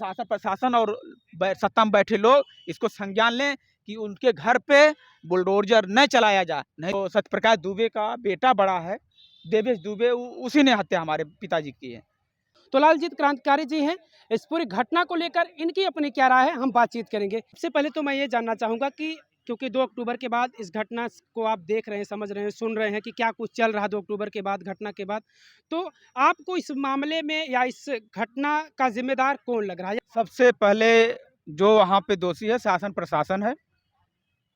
शासन प्रशासन और सत्ता में बैठे लोग इसको संज्ञान लें कि उनके घर पे बुलडोजर न चलाया जाए। नहीं तो सत्यप्रकाश दुबे का बेटा बड़ा है, देवेश दुबे, उसी ने हत्या हमारे पिताजी की है। तो लालजीत क्रांतिकारी जी हैं, इस पूरी घटना को लेकर इनकी अपनी क्या राय है, हम बातचीत करेंगे। सबसे पहले तो मैं ये जानना चाहूँगा कि क्योंकि 2 अक्टूबर के बाद इस घटना को आप देख रहे हैं, समझ रहे हैं, सुन रहे हैं कि क्या कुछ चल रहा 2 अक्टूबर के बाद, घटना के बाद, तो आपको इस मामले में या इस घटना का जिम्मेदार कौन लग रहा है? सबसे पहले जो वहाँ पे दोषी है शासन प्रशासन है,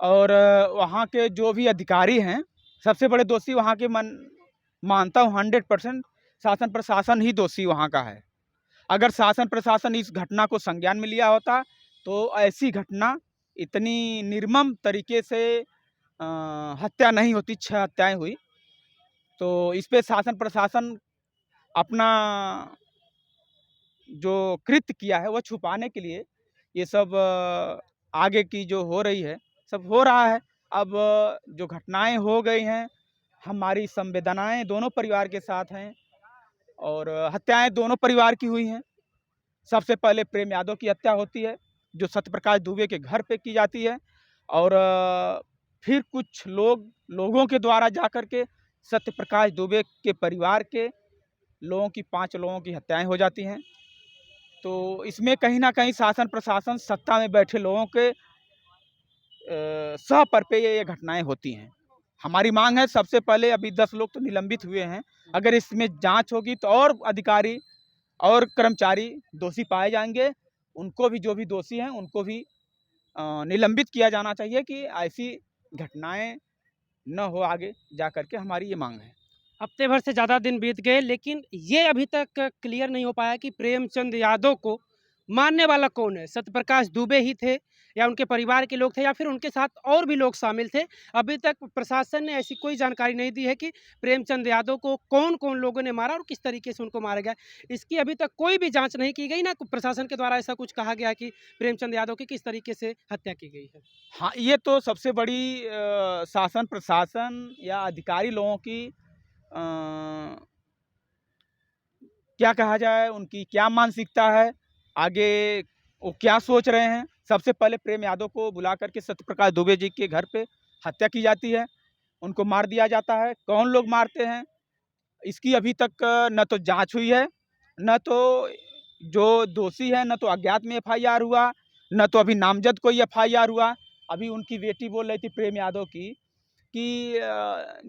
और वहाँ के जो भी अधिकारी हैं, सबसे बड़े दोषी वहाँ के मानता हूँ 100% शासन प्रशासन ही दोषी वहाँ का है। अगर शासन प्रशासन इस घटना को संज्ञान में लिया होता तो ऐसी घटना इतनी निर्मम तरीके से हत्या नहीं होती, 6 हत्याएं हुई। तो इस पे शासन प्रशासन अपना जो कृत्य किया है वो छुपाने के लिए ये सब आगे की जो हो रही है सब हो रहा है। अब जो घटनाएं हो गई हैं, हमारी संवेदनाएं दोनों परिवार के साथ हैं और हत्याएं दोनों परिवार की हुई हैं। सबसे पहले प्रेम यादव की हत्या होती है जो सत्यप्रकाश दुबे के घर पे की जाती है, और फिर कुछ लोगों के द्वारा जाकर के सत्यप्रकाश दुबे के परिवार के लोगों की 5 लोगों की हत्याएं हो जाती हैं। तो इसमें कहीं ना कहीं शासन प्रशासन सत्ता में बैठे लोगों के सह पर पे ये घटनाएं होती हैं। हमारी मांग है सबसे पहले, अभी 10 लोग तो निलंबित हुए हैं, अगर इसमें जांच होगी तो और अधिकारी और कर्मचारी दोषी पाए जाएंगे, उनको भी, जो भी दोषी हैं उनको भी निलंबित किया जाना चाहिए कि ऐसी घटनाएं न हो आगे जा करके, हमारी ये मांग है। हफ्ते भर से ज़्यादा दिन बीत गए, लेकिन ये अभी तक क्लियर नहीं हो पाया कि प्रेमचंद यादव को मारने वाला कौन है? सत्यप्रकाश दुबे ही थे या उनके परिवार के लोग थे या फिर उनके साथ और भी लोग शामिल थे? अभी तक प्रशासन ने ऐसी कोई जानकारी नहीं दी है कि प्रेमचंद यादव को कौन-कौन लोगों ने मारा और किस तरीके से उनको मारा गया। इसकी अभी तक कोई भी जाँच नहीं की गई, ना प्रशासन के द्वारा ऐसा कुछ कहा गया कि प्रेमचंद यादव की किस तरीके से हत्या की गई है। हाँ, ये तो सबसे बड़ी शासन प्रशासन या अधिकारी लोगों की क्या कहा जाए, उनकी क्या मानसिकता है, आगे वो क्या सोच रहे हैं। सबसे पहले प्रेम यादव को बुला करके सत्यप्रकाश दुबे जी के घर पे हत्या की जाती है, उनको मार दिया जाता है। कौन लोग मारते हैं इसकी अभी तक न तो जांच हुई है, न तो जो दोषी है, न तो अज्ञात में एफआईआर हुआ, न तो अभी नामजद कोई एफआईआर हुआ। अभी उनकी बेटी बोल रही थी प्रेम यादव की कि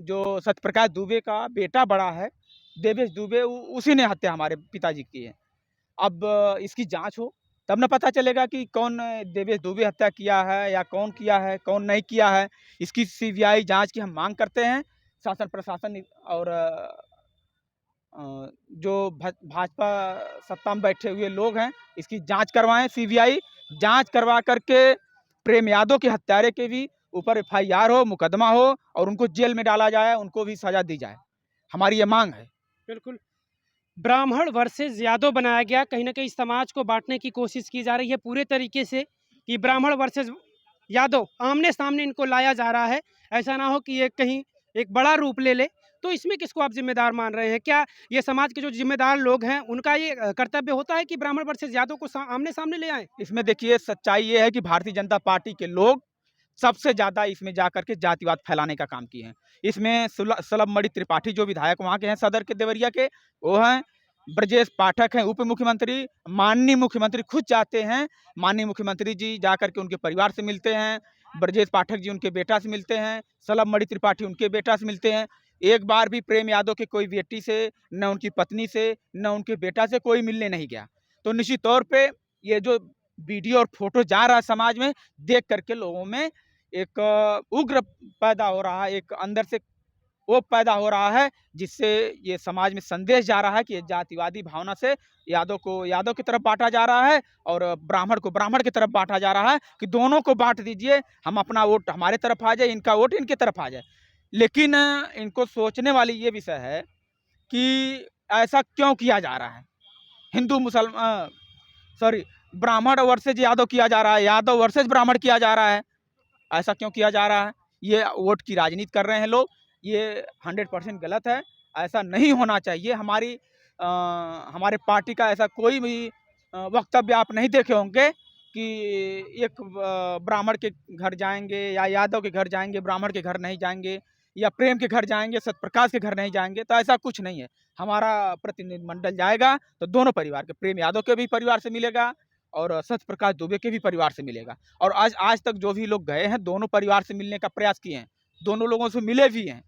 जो सत्यप्रकाश दुबे का बेटा बड़ा है, देवेश दुबे, उसी ने हत्या हमारे पिताजी की है। अब इसकी जांच हो तब न पता चलेगा कि कौन देवेश दुबे हत्या किया है या कौन किया है, कौन नहीं किया है। इसकी सीबीआई जांच की हम मांग करते हैं। शासन प्रशासन और जो भाजपा सत्ता में बैठे हुए लोग हैं, इसकी जांच करवाएं। सीबीआई जांच करवा करके प्रेम यादव के हत्यारे के भी ऊपर एफआईआर हो, मुकदमा हो और उनको जेल में डाला जाए, उनको भी सजा दी जाए। हमारी ये मांग है। बिल्कुल। ब्राह्मण वर्सेस यादव बनाया गया, कहीं न कहीं समाज को बाँटने की कोशिश की जा रही है पूरे तरीके से कि ब्राह्मण वर्सेस यादव, आमने-सामने इनको लाया जा रहा है। ऐसा ना हो कि ये कहीं एक बड़ा रूप ले ले। तो इसमें किसको आप ज़िम्मेदार मान रहे हैं? क्या ये समाज के जो ज़िम्मेदार लोग हैं, उनका ये कर्तव्य होता है कि ब्राह्मण वर्सेस यादव को आमने-सामने ले आएँ? इसमें देखिए सच्चाई ये है कि भारतीय जनता पार्टी के लोग सबसे ज़्यादा इसमें जाकर के जातिवाद फैलाने का काम किए हैं। इसमें सलबमणि त्रिपाठी जो विधायक वहाँ के हैं, सदर के देवरिया के, वो हैं। ब्रजेश पाठक हैं उप मुख्यमंत्री, माननीय मुख्यमंत्री खुद जाते हैं। माननीय मुख्यमंत्री जी जाकर के उनके परिवार से मिलते हैं। ब्रजेश पाठक जी उनके बेटा से मिलते हैं, सलबमणि त्रिपाठी उनके बेटा से मिलते हैं। एक बार भी प्रेम यादव के कोई बेटी से, न उनकी पत्नी से, न उनके बेटा से कोई मिलने नहीं गया। तो निश्चित तौर पे ये जो वीडियो और फोटो जा रहा है समाज में, देख करके लोगों में एक उग्र पैदा हो रहा है, एक अंदर से वो पैदा हो रहा है, जिससे ये समाज में संदेश जा रहा है कि जातिवादी भावना से यादव को यादव की तरफ बांटा जा रहा है और ब्राह्मण को ब्राह्मण की तरफ बांटा जा रहा है कि दोनों को बांट दीजिए, हम अपना वोट हमारे तरफ आ जाए, इनका वोट इनकी तरफ आ जाए। लेकिन इनको सोचने वाली ये विषय है कि ऐसा क्यों किया जा रहा है। हिंदू मुसलमान, सॉरी, ब्राह्मण वर्सेज यादव किया जा रहा है, यादव वर्सेज ब्राह्मण किया जा रहा है। ऐसा क्यों किया जा रहा है? ये वोट की राजनीति कर रहे हैं लोग। ये 100% गलत है। ऐसा नहीं होना चाहिए। हमारे पार्टी का ऐसा कोई भी वक्तव्य आप नहीं देखे होंगे कि एक ब्राह्मण के घर जाएंगे या यादव के घर जाएंगे, ब्राह्मण के घर नहीं जाएंगे, या प्रेम के घर जाएंगे, सत्यप्रकाश के घर नहीं जाएंगे। तो ऐसा कुछ नहीं है। हमारा प्रतिनिधिमंडल जाएगा तो दोनों परिवार के, प्रेम यादव के भी परिवार से मिलेगा और सत्यप्रकाश दुबे के भी परिवार से मिलेगा। और आज तक जो भी लोग गए हैं दोनों परिवार से मिलने का प्रयास किए हैं, दोनों लोगों से मिले भी हैं।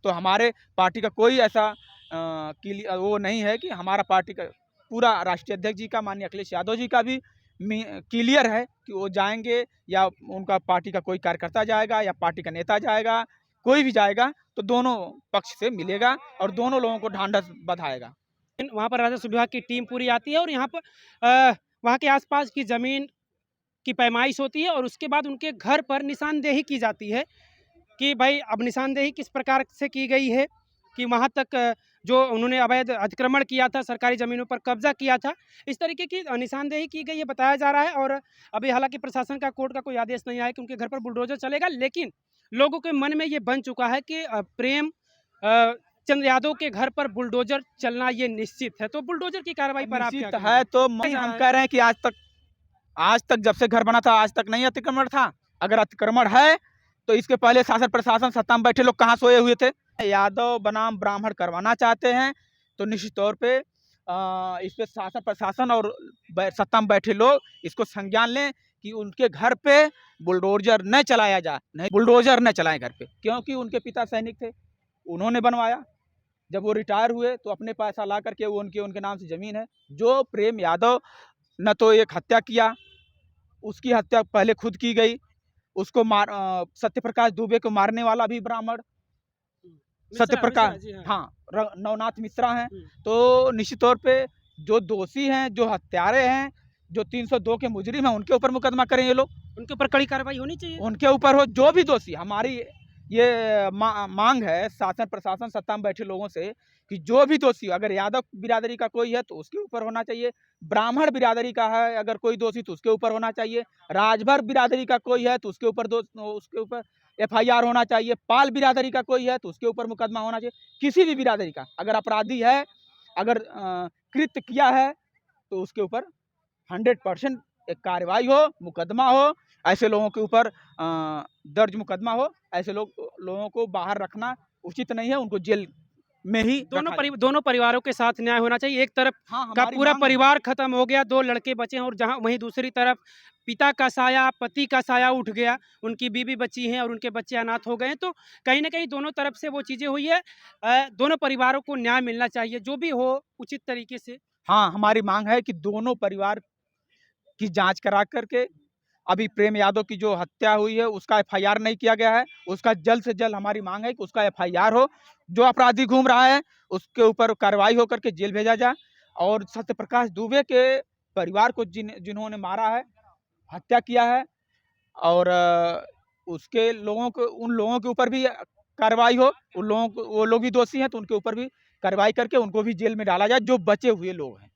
तो हमारे पार्टी का कोई ऐसा वो नहीं है कि हमारा पार्टी का पूरा राष्ट्रीय अध्यक्ष जी का, माननीय अखिलेश यादव जी का भी क्लियर है कि वो जाएंगे, या उनका पार्टी का कोई कार्यकर्ता जाएगा या पार्टी का नेता जाएगा, कोई भी जाएगा तो दोनों पक्ष से मिलेगा और दोनों लोगों को ढांढस बंधाएगा। वहाँ पर राजस्व विभाग की टीम पूरी आती है और यहाँ पर वहाँ के आसपास की ज़मीन की पैमाइश होती है और उसके बाद उनके घर पर निशानदेही की जाती है कि भाई अब निशानदेही किस प्रकार से की गई है कि वहाँ तक जो उन्होंने अवैध अतिक्रमण किया था, सरकारी ज़मीनों पर कब्जा किया था, इस तरीके की निशानदेही की गई है बताया जा रहा है। और अभी हालांकि प्रशासन का, कोर्ट का कोई आदेश नहीं आया कि उनके घर पर बुलडोजर चलेगा, लेकिन लोगों के मन में ये बन चुका है कि प्रेम चंद यादव के घर पर बुलडोजर चलना ये निश्चित है। तो बुलडोजर की कार्रवाई पर आप क्या निश्चित कहेंगे? है। तो नहीं, हम कह रहे हैं कि आज तक जब से घर बना था आज तक नहीं अतिक्रमण था। अगर अतिक्रमण है तो इसके पहले शासन प्रशासन सत्ता में बैठे लोग कहाँ सोए हुए थे? यादव बनाम ब्राह्मण करवाना चाहते हैं तो निश्चित तौर पे इस पे शासन प्रशासन और सत्ता में बैठे लोग इसको संज्ञान लें कि उनके घर पे बुलडोजर न चलाया जाए, नहीं बुलडोजर न चलाएं घर पे, क्योंकि उनके पिता सैनिक थे, उन्होंने बनवाया। जब वो रिटायर हुए तो अपने पैसा ला करके वो उनके नाम से जमीन है। जो प्रेम यादव न तो एक हत्या किया, उसकी हत्या पहले खुद की गई, उसको सत्यप्रकाश दुबे को मारने वाला भी ब्राह्मण सत्यप्रकाश, हाँ, नवनाथ मिश्रा हैं। तो निश्चित तौर पे जो दोषी हैं, जो हत्यारे हैं, जो 302 के मुजरिम हैं, उनके ऊपर मुकदमा करें ये लोग, उनके ऊपर कड़ी कार्रवाई होनी चाहिए, उनके ऊपर हो जो भी दोषी। हमारी ये मांग है शासन प्रशासन सत्ता में बैठे लोगों से कि जो भी दोषी, अगर यादव बिरादरी का कोई है तो उसके ऊपर होना चाहिए, ब्राह्मण बिरादरी का है अगर कोई दोषी तो उसके ऊपर होना चाहिए, राजभर बिरादरी का कोई है तो उसके ऊपर FIR होना चाहिए, पाल बिरादरी का कोई है तो उसके ऊपर मुकदमा होना चाहिए। किसी भी बिरादरी का अगर अपराधी है, अगर कृत्य किया है तो उसके ऊपर 100% एक कार्रवाई हो, मुकदमा हो, ऐसे लोगों के ऊपर दर्ज मुकदमा हो। ऐसे लोगों को बाहर रखना उचित नहीं है, उनको जेल में ही दोनों परिवारों के साथ न्याय होना चाहिए। एक तरफ का पूरा परिवार खत्म हो गया, 2 लड़के बचे हैं और जहां वहीं दूसरी तरफ पिता का साया, पति का साया उठ गया, उनकी बीवी बची हैं और उनके बच्चे अनाथ हो गए हैं। तो कहीं न कहीं दोनों तरफ से वो चीज़ें हुई है। दोनों परिवारों को न्याय मिलना चाहिए, जो भी हो उचित तरीके से। हाँ, हमारी मांग है कि दोनों परिवार की जांच करा करके, अभी प्रेम यादव की जो हत्या हुई है उसका FIR नहीं किया गया है, उसका जल्द से जल्द हमारी मांग है कि उसका FIR हो, जो अपराधी घूम रहा है उसके ऊपर कार्रवाई होकर के जेल भेजा जाए। और सत्यप्रकाश दुबे के परिवार को जिन्होंने मारा है, हत्या किया है, और उसके लोगों को, उन लोगों के ऊपर भी कार्रवाई हो, उन लोगों को, वो लोग भी दोषी हैं तो उनके ऊपर भी कार्रवाई करके उनको भी जेल में डाला जाए, जो बचे हुए लोग हैं।